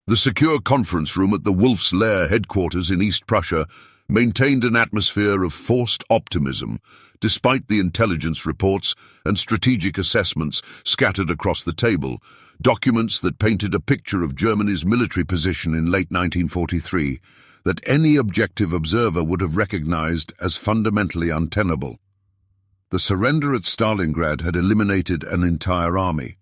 The secure conference room at the Wolf's Lair headquarters in East Prussia maintained an atmosphere of forced optimism, despite the intelligence reports and strategic assessments scattered across the table, documents that painted a picture of Germany's military position in late 1943 that any objective observer would have recognized as fundamentally untenable. The surrender at Stalingrad had eliminated an entire army.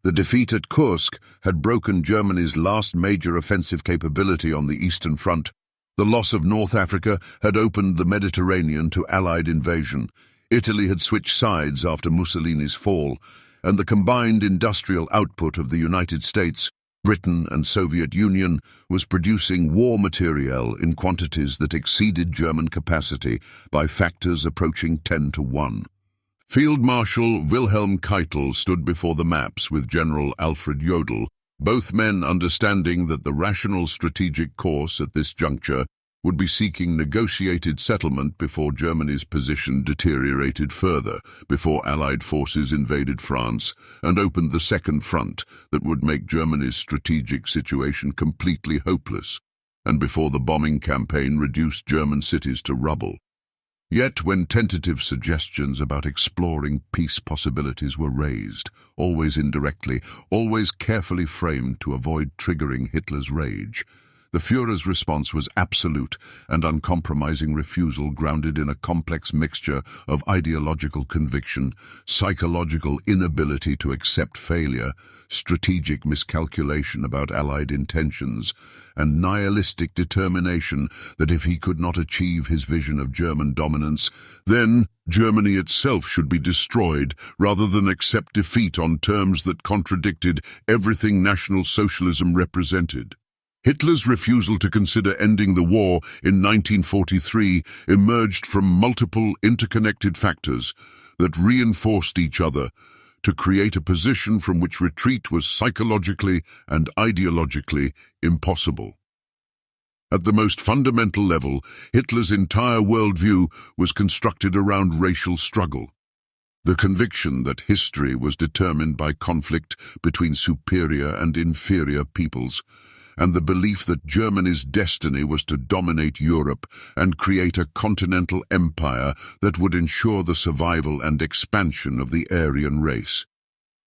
The defeat at Kursk had broken Germany's last major offensive capability on the Eastern Front. The loss of North Africa had opened the Mediterranean to Allied invasion. Italy had switched sides after Mussolini's fall, and the combined industrial output of the United States, Britain and Soviet Union was producing war materiel in quantities that exceeded German capacity by factors approaching 10 to 1. Field Marshal Wilhelm Keitel stood before the maps with General Alfred Jodl, both men understanding that the rational strategic course at this juncture would be seeking negotiated settlement before Germany's position deteriorated further, before Allied forces invaded France and opened the second front that would make Germany's strategic situation completely hopeless, and before the bombing campaign reduced German cities to rubble. Yet when tentative suggestions about exploring peace possibilities were raised, always indirectly, always carefully framed to avoid triggering Hitler's rage, the Führer's response was absolute and uncompromising refusal grounded in a complex mixture of ideological conviction, psychological inability to accept failure, strategic miscalculation about Allied intentions, and nihilistic determination that if he could not achieve his vision of German dominance, then Germany itself should be destroyed rather than accept defeat on terms that contradicted everything National Socialism represented. Hitler's refusal to consider ending the war in 1943 emerged from multiple interconnected factors that reinforced each other to create a position from which retreat was psychologically and ideologically impossible. At the most fundamental level, Hitler's entire worldview was constructed around racial struggle. The conviction that history was determined by conflict between superior and inferior peoples, and the belief that Germany's destiny was to dominate Europe and create a continental empire that would ensure the survival and expansion of the Aryan race.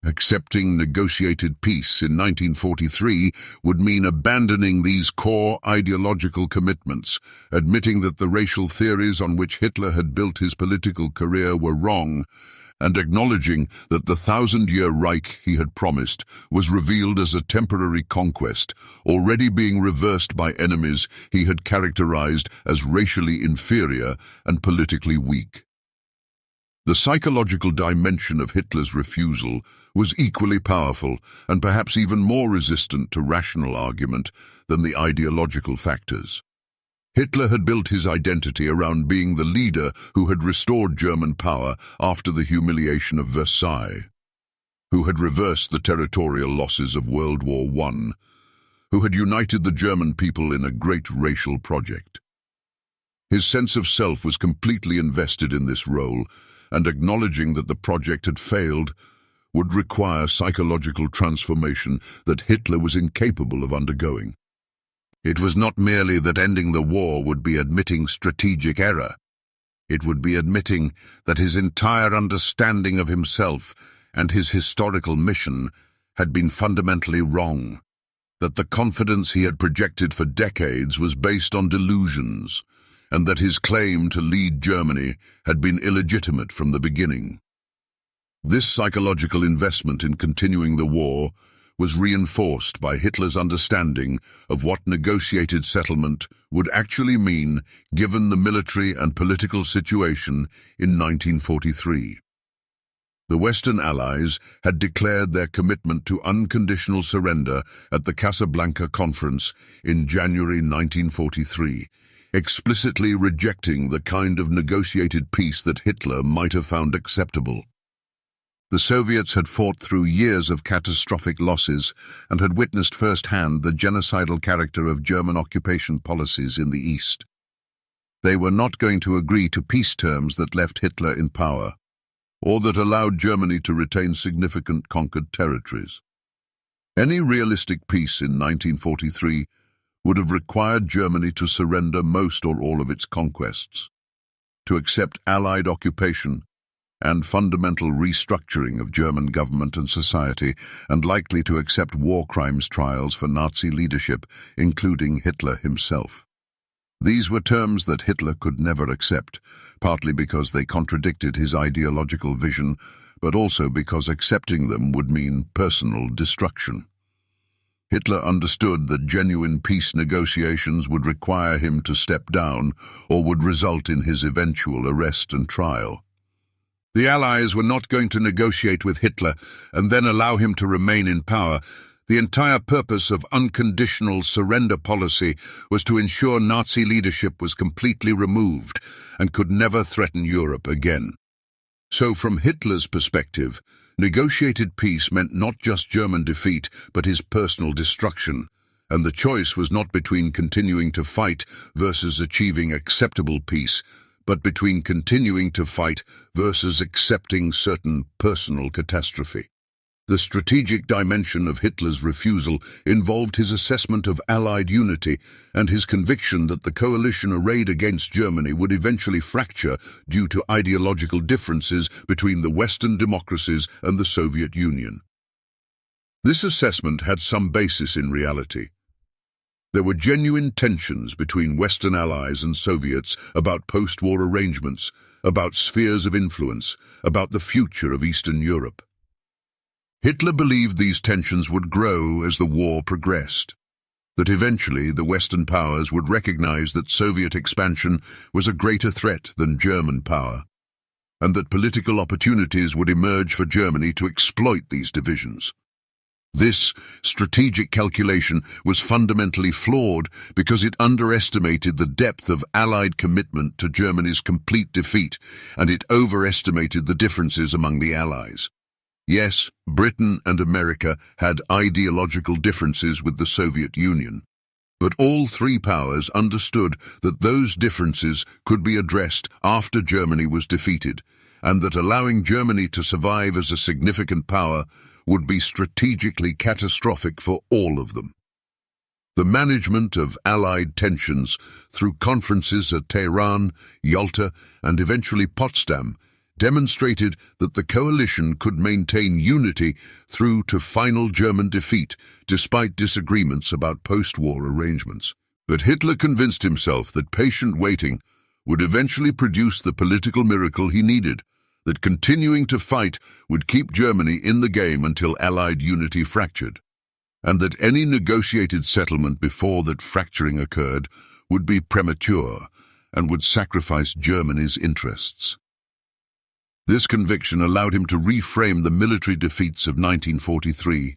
Accepting negotiated peace in 1943 would mean abandoning these core ideological commitments, admitting that the racial theories on which Hitler had built his political career were wrong, and acknowledging that the 1,000-year Reich he had promised was revealed as a temporary conquest, already being reversed by enemies he had characterized as racially inferior and politically weak. The psychological dimension of Hitler's refusal was equally powerful and perhaps even more resistant to rational argument than the ideological factors. Hitler had built his identity around being the leader who had restored German power after the humiliation of Versailles, who had reversed the territorial losses of World War I, who had united the German people in a great racial project. His sense of self was completely invested in this role, and acknowledging that the project had failed would require psychological transformation that Hitler was incapable of undergoing. It was not merely that ending the war would be admitting strategic error. It would be admitting that his entire understanding of himself and his historical mission had been fundamentally wrong, that the confidence he had projected for decades was based on delusions, and that his claim to lead Germany had been illegitimate from the beginning. This psychological investment in continuing the war was reinforced by Hitler's understanding of what negotiated settlement would actually mean given the military and political situation in 1943. The Western Allies had declared their commitment to unconditional surrender at the Casablanca Conference in January 1943, explicitly rejecting the kind of negotiated peace that Hitler might have found acceptable. The Soviets had fought through years of catastrophic losses and had witnessed firsthand the genocidal character of German occupation policies in the East. They were not going to agree to peace terms that left Hitler in power, or that allowed Germany to retain significant conquered territories. Any realistic peace in 1943 would have required Germany to surrender most or all of its conquests, to accept Allied occupation and fundamental restructuring of German government and society, and likely to accept war crimes trials for Nazi leadership, including Hitler himself. These were terms that Hitler could never accept, partly because they contradicted his ideological vision, but also because accepting them would mean personal destruction. Hitler understood that genuine peace negotiations would require him to step down or would result in his eventual arrest and trial. The Allies were not going to negotiate with Hitler and then allow him to remain in power. The entire purpose of unconditional surrender policy was to ensure Nazi leadership was completely removed and could never threaten Europe again. So from Hitler's perspective, negotiated peace meant not just German defeat, but his personal destruction, and the choice was not between continuing to fight versus achieving acceptable peace, but between continuing to fight versus accepting certain personal catastrophe. The strategic dimension of Hitler's refusal involved his assessment of Allied unity and his conviction that the coalition arrayed against Germany would eventually fracture due to ideological differences between the Western democracies and the Soviet Union. This assessment had some basis in reality. There were genuine tensions between Western allies and Soviets about post-war arrangements, about spheres of influence, about the future of Eastern Europe. Hitler believed these tensions would grow as the war progressed, that eventually the Western powers would recognize that Soviet expansion was a greater threat than German power, and that political opportunities would emerge for Germany to exploit these divisions. This strategic calculation was fundamentally flawed because it underestimated the depth of Allied commitment to Germany's complete defeat, and it overestimated the differences among the Allies. Yes, Britain and America had ideological differences with the Soviet Union, but all three powers understood that those differences could be addressed after Germany was defeated, and that allowing Germany to survive as a significant power would be strategically catastrophic for all of them. The management of Allied tensions through conferences at Tehran, Yalta, and eventually Potsdam demonstrated that the coalition could maintain unity through to final German defeat, despite disagreements about post-war arrangements. But Hitler convinced himself that patient waiting would eventually produce the political miracle he needed, that continuing to fight would keep Germany in the game until Allied unity fractured, and that any negotiated settlement before that fracturing occurred would be premature and would sacrifice Germany's interests. This conviction allowed him to reframe the military defeats of 1943,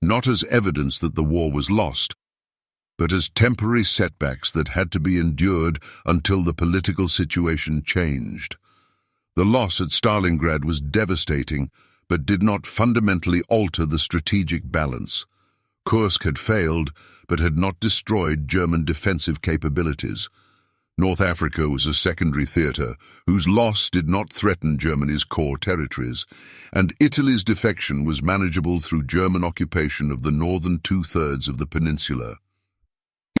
not as evidence that the war was lost, but as temporary setbacks that had to be endured until the political situation changed. The loss at Stalingrad was devastating, but did not fundamentally alter the strategic balance. Kursk had failed, but had not destroyed German defensive capabilities. North Africa was a secondary theatre, whose loss did not threaten Germany's core territories, and Italy's defection was manageable through German occupation of the northern two-thirds of the peninsula.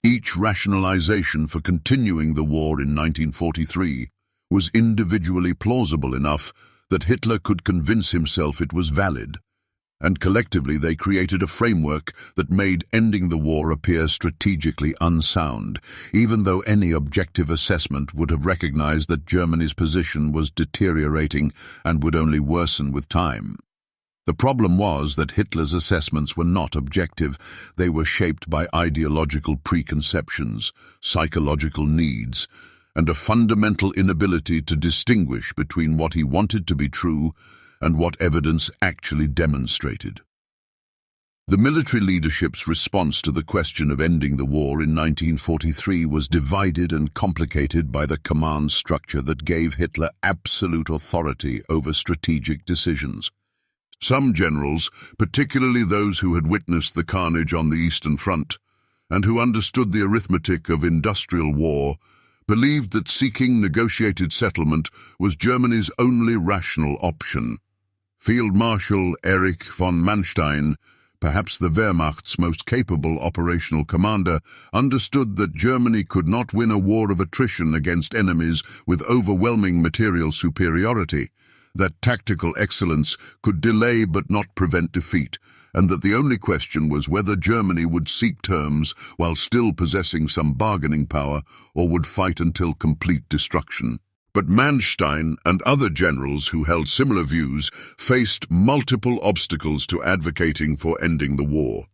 Each rationalization for continuing the war in 1943 was individually plausible enough that Hitler could convince himself it was valid, and collectively they created a framework that made ending the war appear strategically unsound, even though any objective assessment would have recognized that Germany's position was deteriorating and would only worsen with time. The problem was that Hitler's assessments were not objective. They were shaped by ideological preconceptions, psychological needs, and a fundamental inability to distinguish between what he wanted to be true and what evidence actually demonstrated. The military leadership's response to the question of ending the war in 1943 was divided and complicated by the command structure that gave Hitler absolute authority over strategic decisions. Some generals, particularly those who had witnessed the carnage on the Eastern Front, and who understood the arithmetic of industrial war, believed that seeking negotiated settlement was Germany's only rational option. Field Marshal Erich von Manstein perhaps the Wehrmacht's most capable operational commander, understood that Germany could not win a war of attrition against enemies with overwhelming material superiority, that tactical excellence could delay but not prevent defeat, and that the only question was whether Germany would seek terms while still possessing some bargaining power, or would fight until complete destruction. But Manstein and other generals who held similar views faced multiple obstacles to advocating for ending the war.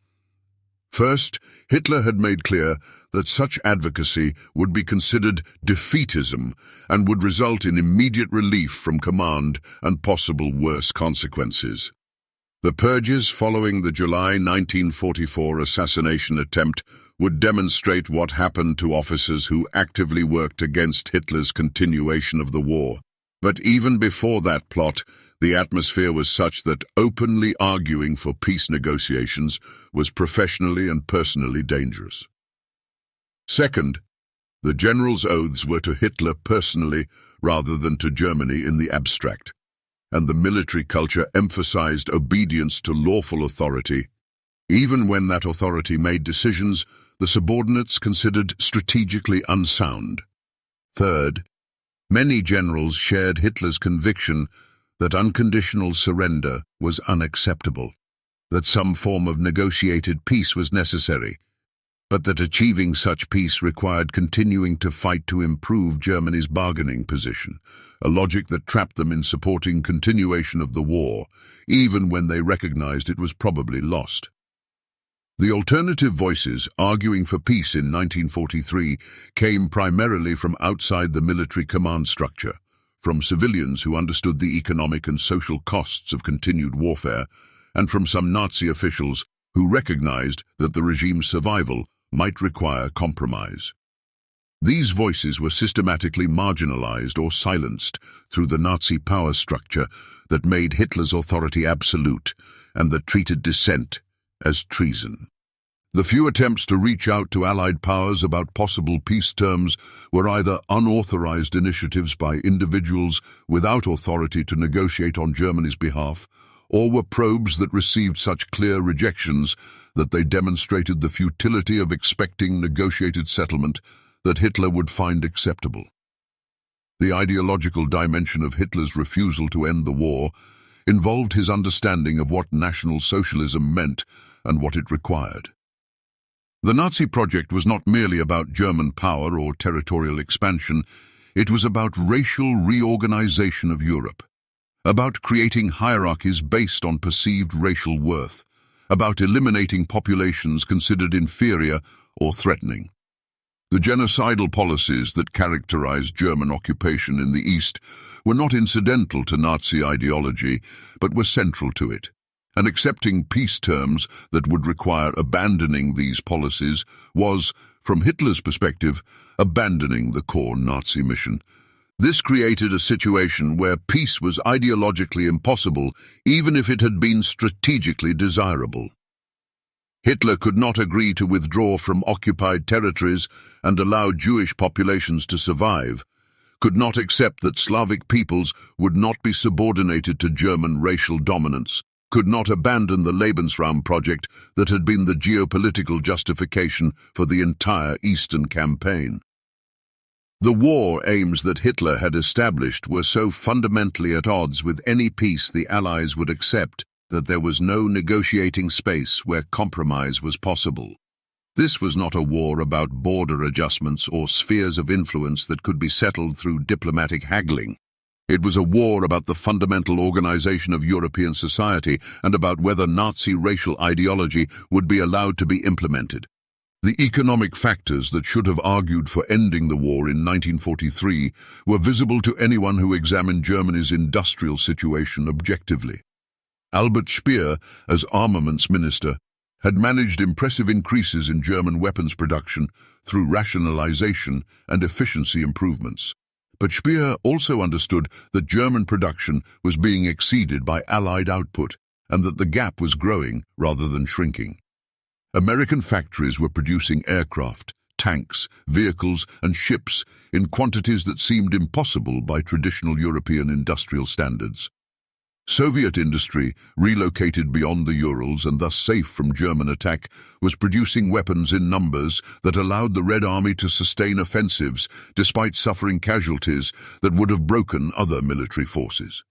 First, Hitler had made clear that such advocacy would be considered defeatism and would result in immediate relief from command and possible worse consequences. The purges following the July 1944 assassination attempt would demonstrate what happened to officers who actively worked against Hitler's continuation of the war. But even before that plot, the atmosphere was such that openly arguing for peace negotiations was professionally and personally dangerous. Second, the generals' oaths were to Hitler personally rather than to Germany in the abstract, and the military culture emphasized obedience to lawful authority. Even when that authority made decisions the subordinates considered strategically unsound. Third, many generals shared Hitler's conviction that unconditional surrender was unacceptable, that some form of negotiated peace was necessary, but that achieving such peace required continuing to fight to improve Germany's bargaining position, a logic that trapped them in supporting continuation of the war, even when they recognized it was probably lost. The alternative voices arguing for peace in 1943 came primarily from outside the military command structure, from civilians who understood the economic and social costs of continued warfare, and from some Nazi officials who recognized that the regime's survival might require compromise. These voices were systematically marginalized or silenced through the Nazi power structure that made Hitler's authority absolute and that treated dissent as treason. The few attempts to reach out to Allied powers about possible peace terms were either unauthorized initiatives by individuals without authority to negotiate on Germany's behalf, or were probes that received such clear rejections that they demonstrated the futility of expecting negotiated settlement that Hitler would find acceptable. The ideological dimension of Hitler's refusal to end the war involved his understanding of what National Socialism meant and what it required. The Nazi project was not merely about German power or territorial expansion, it was about racial reorganization of Europe, about creating hierarchies based on perceived racial worth, about eliminating populations considered inferior or threatening. The genocidal policies that characterized German occupation in the East were not incidental to Nazi ideology, but were central to it. And accepting peace terms that would require abandoning these policies was, from Hitler's perspective, abandoning the core Nazi mission. This created a situation where peace was ideologically impossible, even if it had been strategically desirable. Hitler could not agree to withdraw from occupied territories and allow Jewish populations to survive, could not accept that Slavic peoples would not be subordinated to German racial dominance, could not abandon the Lebensraum project that had been the geopolitical justification for the entire Eastern campaign. The war aims that Hitler had established were so fundamentally at odds with any peace the Allies would accept that there was no negotiating space where compromise was possible. This was not a war about border adjustments or spheres of influence that could be settled through diplomatic haggling. It was a war about the fundamental organization of European society and about whether Nazi racial ideology would be allowed to be implemented. The economic factors that should have argued for ending the war in 1943 were visible to anyone who examined Germany's industrial situation objectively. Albert Speer, as armaments minister, had managed impressive increases in German weapons production through rationalization and efficiency improvements. But Speer also understood that German production was being exceeded by Allied output and that the gap was growing rather than shrinking. American factories were producing aircraft, tanks, vehicles, and ships in quantities that seemed impossible by traditional European industrial standards. Soviet industry, relocated beyond the Urals and thus safe from German attack, was producing weapons in numbers that allowed the Red Army to sustain offensives despite suffering casualties that would have broken other military forces.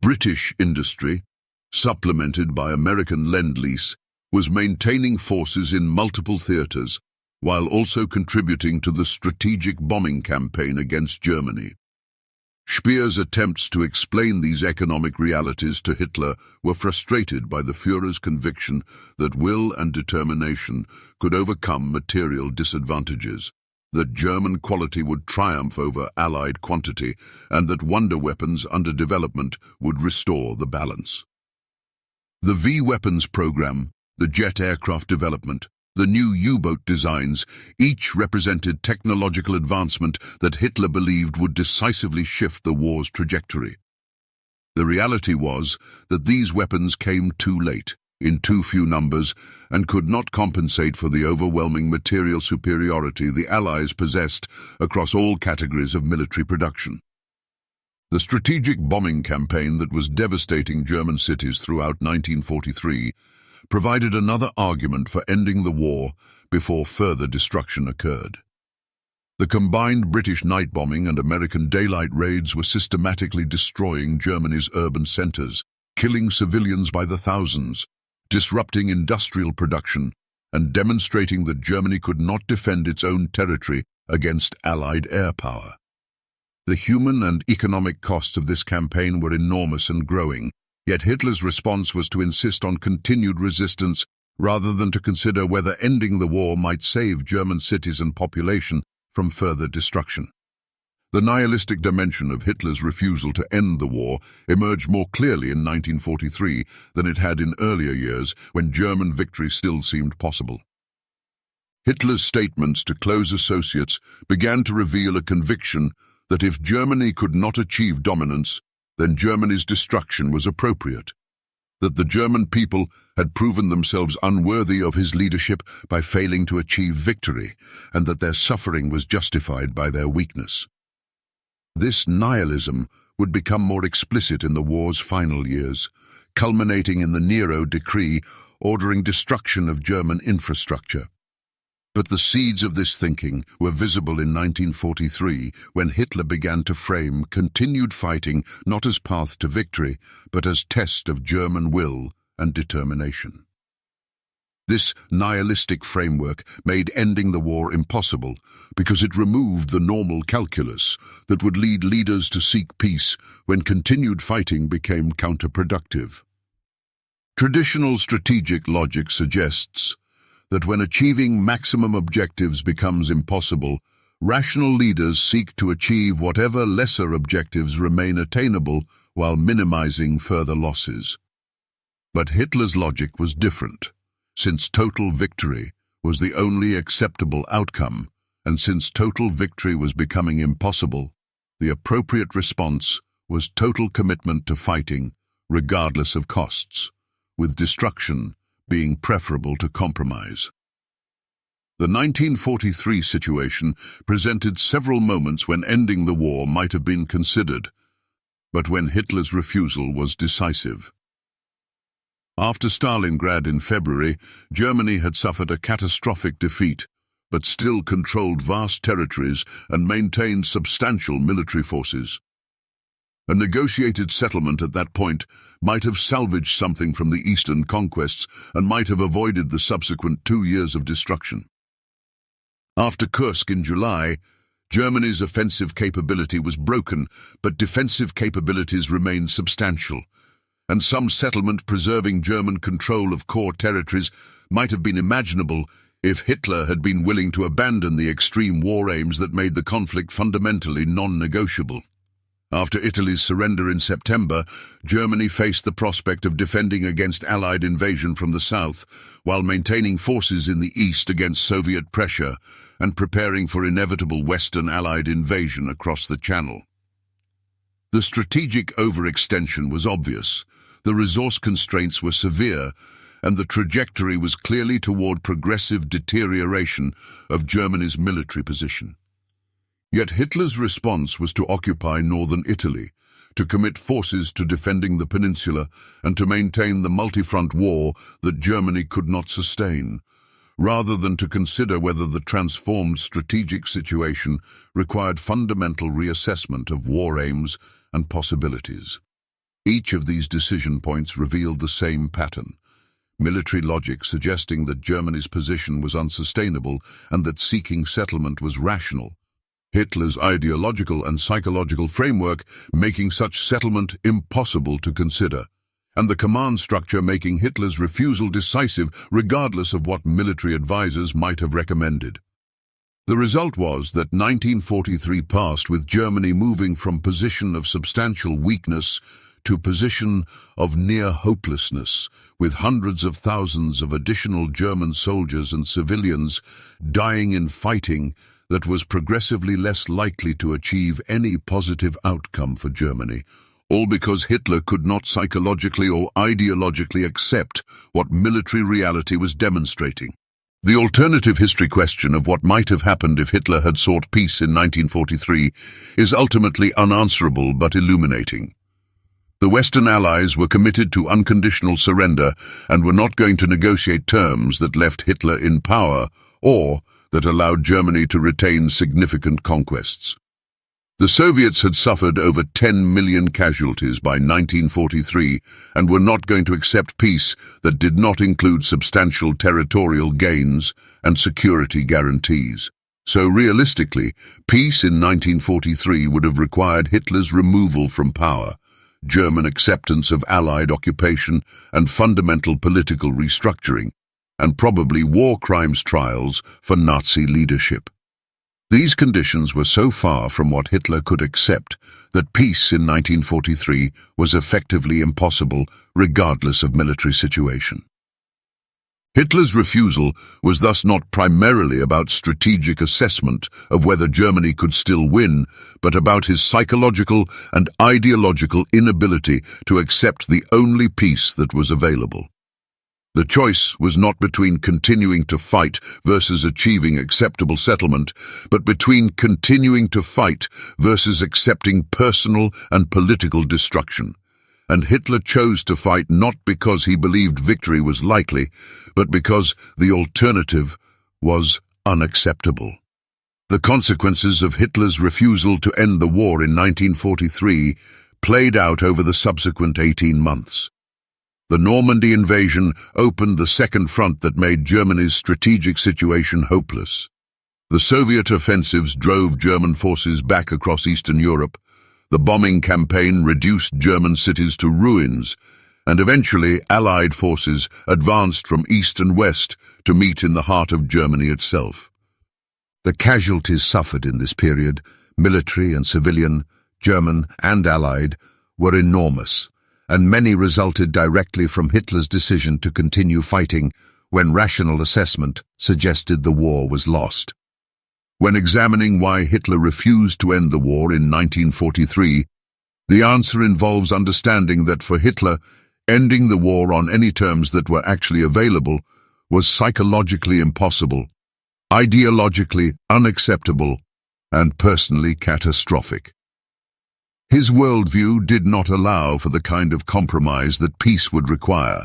British industry, supplemented by American Lend-Lease, was maintaining forces in multiple theaters, while also contributing to the strategic bombing campaign against Germany. Speer's attempts to explain these economic realities to Hitler were frustrated by the Führer's conviction that will and determination could overcome material disadvantages, that German quality would triumph over Allied quantity, and that wonder weapons under development would restore the balance. The V-weapons program, the jet aircraft development, the new U-boat designs, each represented technological advancement that Hitler believed would decisively shift the war's trajectory. The reality was that these weapons came too late, in too few numbers, and could not compensate for the overwhelming material superiority the Allies possessed across all categories of military production. The strategic bombing campaign that was devastating German cities throughout 1943 provided another argument for ending the war before further destruction occurred. The combined British night bombing and American daylight raids were systematically destroying Germany's urban centers, killing civilians by the thousands, disrupting industrial production, and demonstrating that Germany could not defend its own territory against Allied air power. The human and economic costs of this campaign were enormous and growing, yet Hitler's response was to insist on continued resistance rather than to consider whether ending the war might save German cities and population from further destruction. The nihilistic dimension of Hitler's refusal to end the war emerged more clearly in 1943 than it had in earlier years when German victory still seemed possible. Hitler's statements to close associates began to reveal a conviction that if Germany could not achieve dominance, then Germany's destruction was appropriate, that the German people had proven themselves unworthy of his leadership by failing to achieve victory, and that their suffering was justified by their weakness. This nihilism would become more explicit in the war's final years, culminating in the Nero Decree ordering destruction of German infrastructure. But the seeds of this thinking were visible in 1943 when Hitler began to frame continued fighting not as path to victory, but as test of German will and determination. This nihilistic framework made ending the war impossible because it removed the normal calculus that would lead leaders to seek peace when continued fighting became counterproductive. Traditional strategic logic suggests that when achieving maximum objectives becomes impossible, rational leaders seek to achieve whatever lesser objectives remain attainable while minimizing further losses. But Hitler's logic was different. Since total victory was the only acceptable outcome, and since total victory was becoming impossible, the appropriate response was total commitment to fighting, regardless of costs, with destruction being preferable to compromise. The 1943 situation presented several moments when ending the war might have been considered, but when Hitler's refusal was decisive. After Stalingrad in February, Germany had suffered a catastrophic defeat, but still controlled vast territories and maintained substantial military forces. A negotiated settlement at that point might have salvaged something from the eastern conquests and might have avoided the subsequent 2 years of destruction. After Kursk in July, Germany's offensive capability was broken, but defensive capabilities remained substantial, and some settlement preserving German control of core territories might have been imaginable if Hitler had been willing to abandon the extreme war aims that made the conflict fundamentally non-negotiable. After Italy's surrender in September, Germany faced the prospect of defending against Allied invasion from the south, while maintaining forces in the east against Soviet pressure and preparing for inevitable Western Allied invasion across the Channel. The strategic overextension was obvious, the resource constraints were severe, and the trajectory was clearly toward progressive deterioration of Germany's military position. Yet Hitler's response was to occupy northern Italy, to commit forces to defending the peninsula and to maintain the multi-front war that Germany could not sustain, rather than to consider whether the transformed strategic situation required fundamental reassessment of war aims and possibilities. Each of these decision points revealed the same pattern: military logic suggesting that Germany's position was unsustainable and that seeking settlement was rational, Hitler's ideological and psychological framework making such settlement impossible to consider, and the command structure making Hitler's refusal decisive regardless of what military advisors might have recommended. The result was that 1943 passed with Germany moving from position of substantial weakness to position of near hopelessness, with hundreds of thousands of additional German soldiers and civilians dying in fighting that was progressively less likely to achieve any positive outcome for Germany, all because Hitler could not psychologically or ideologically accept what military reality was demonstrating. The alternative history question of what might have happened if Hitler had sought peace in 1943 is ultimately unanswerable but illuminating. The Western Allies were committed to unconditional surrender and were not going to negotiate terms that left Hitler in power or that allowed Germany to retain significant conquests. The Soviets had suffered over 10 million casualties by 1943 and were not going to accept peace that did not include substantial territorial gains and security guarantees. So realistically, peace in 1943 would have required Hitler's removal from power, German acceptance of Allied occupation and fundamental political restructuring, and probably war crimes trials for Nazi leadership. These conditions were so far from what Hitler could accept that peace in 1943 was effectively impossible regardless of military situation. Hitler's refusal was thus not primarily about strategic assessment of whether Germany could still win, but about his psychological and ideological inability to accept the only peace that was available. The choice was not between continuing to fight versus achieving acceptable settlement, but between continuing to fight versus accepting personal and political destruction. And Hitler chose to fight not because he believed victory was likely, but because the alternative was unacceptable. The consequences of Hitler's refusal to end the war in 1943 played out over the subsequent 18 months. The Normandy invasion opened the second front that made Germany's strategic situation hopeless. The Soviet offensives drove German forces back across Eastern Europe. The bombing campaign reduced German cities to ruins, and eventually Allied forces advanced from east and west to meet in the heart of Germany itself. The casualties suffered in this period, military and civilian, German and Allied, were enormous, and many resulted directly from Hitler's decision to continue fighting when rational assessment suggested the war was lost. When examining why Hitler refused to end the war in 1943, the answer involves understanding that for Hitler, ending the war on any terms that were actually available was psychologically impossible, ideologically unacceptable, and personally catastrophic. His worldview did not allow for the kind of compromise that peace would require.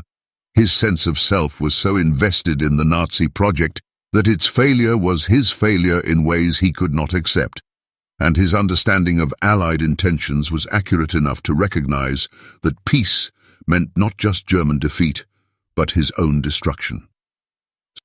His sense of self was so invested in the Nazi project that its failure was his failure in ways he could not accept, and his understanding of Allied intentions was accurate enough to recognize that peace meant not just German defeat, but his own destruction.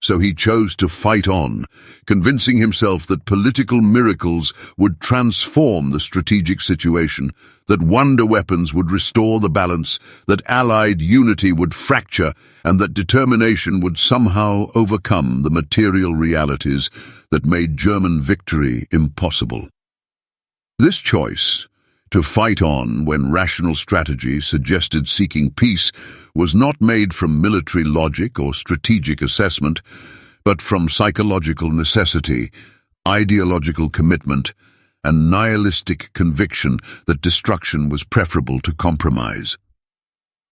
So he chose to fight on, convincing himself that political miracles would transform the strategic situation, that wonder weapons would restore the balance, that Allied unity would fracture, and that determination would somehow overcome the material realities that made German victory impossible. This choice, to fight on when rational strategy suggested seeking peace, was not made from military logic or strategic assessment, but from psychological necessity, ideological commitment, and nihilistic conviction that destruction was preferable to compromise.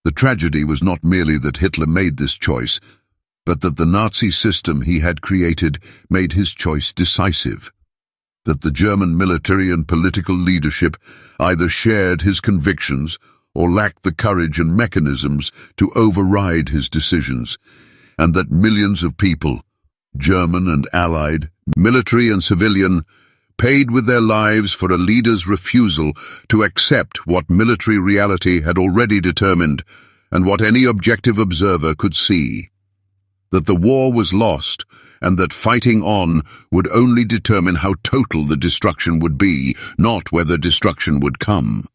The tragedy was not merely that Hitler made this choice, but that the Nazi system he had created made his choice decisive. that the German military and political leadership either shared his convictions or lacked the courage and mechanisms to override his decisions, and that millions of people, German and Allied, military and civilian, paid with their lives for a leader's refusal to accept what military reality had already determined and what any objective observer could see. That the war was lost, and that fighting on would only determine how total the destruction would be, not whether destruction would come.